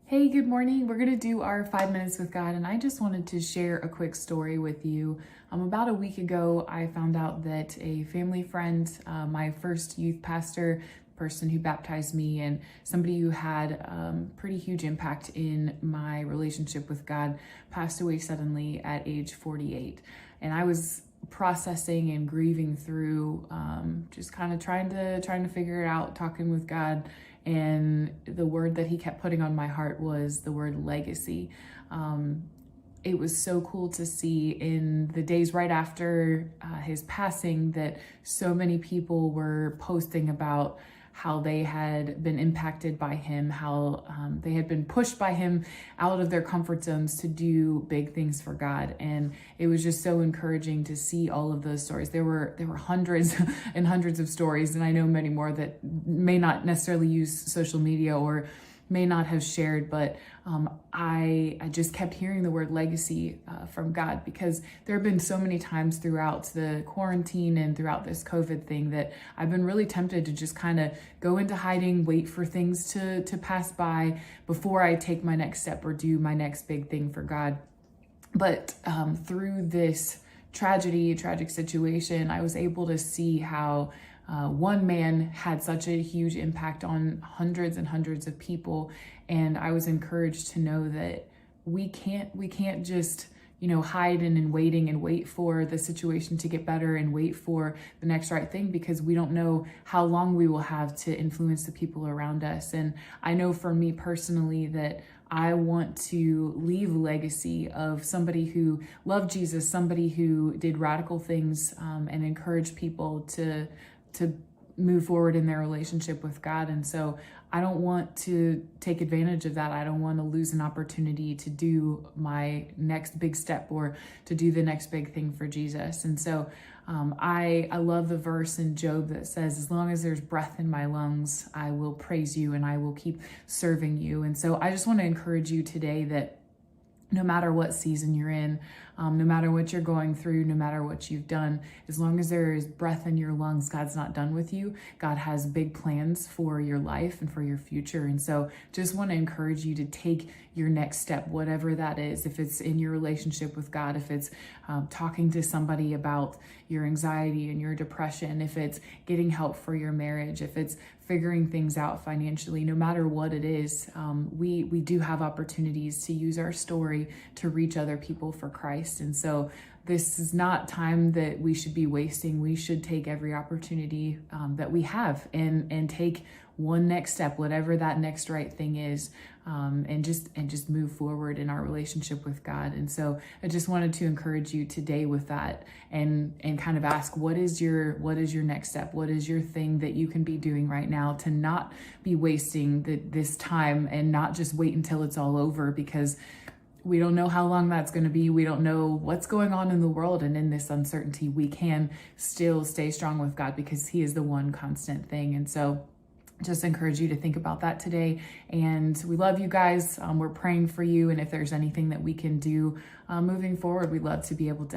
Hey, good morning. We're going to do our 5 minutes with God, and I just wanted to share a quick story with you. About a week ago, I found out that a family friend, my first youth pastor, person who baptized me, and somebody who had pretty huge impact in my relationship with God, passed away suddenly at age 48. And I was processing and grieving through, just kind of trying to figure it out, talking with God. And the word that he kept putting on my heart was the word legacy. It was so cool to see in the days right after his passing that so many people were posting about how they had been impacted by him, how they had been pushed by him out of their comfort zones to do big things for God. And it was just so encouraging to see all of those stories. There were hundreds and hundreds of stories, and I know many more that may not necessarily use social media or may not have shared, but I just kept hearing the word legacy from God, because there have been so many times throughout the quarantine and throughout this COVID thing that I've been really tempted to just kind of go into hiding, wait for things to pass by before I take my next step or do my next big thing for God. But through this tragic situation, I was able to see how one man had such a huge impact on hundreds and hundreds of people. And I was encouraged to know that we can't just, hide and waiting and wait for the situation to get better and wait for the next right thing, because we don't know how long we will have to influence the people around us. And I know for me personally that I want to leave a legacy of somebody who loved Jesus, somebody who did radical things and encouraged people to move forward in their relationship with God. And so I don't want to take advantage of that. I don't want to lose an opportunity to do my next big step or to do the next big thing for Jesus. And so I love the verse in Job that says, as long as there's breath in my lungs, I will praise you and I will keep serving you. And so I just want to encourage you today that no matter what season you're in, no matter what you're going through, no matter what you've done, as long as there is breath in your lungs, God's not done with you. God has big plans for your life and for your future. And so just want to encourage you to take your next step, whatever that is. If it's in your relationship with God, if it's talking to somebody about your anxiety and your depression, if it's getting help for your marriage, if it's figuring things out financially, no matter what it is, we do have opportunities to use our story to reach other people for Christ. And so this is not time that we should be wasting. We should take every opportunity that we have and take one next step, whatever that next right thing is, and just move forward in our relationship with God. And so I just wanted to encourage you today with that, and kind of ask, what is your next step? What is your thing that you can be doing right now to not be wasting this time and not just wait until it's all over, because we don't know how long that's going to be. We don't know what's going on in the world. And in this uncertainty, we can still stay strong with God because he is the one constant thing. And so just encourage you to think about that today. And we love you guys. We're praying for you. And if there's anything that we can do moving forward, we'd love to be able to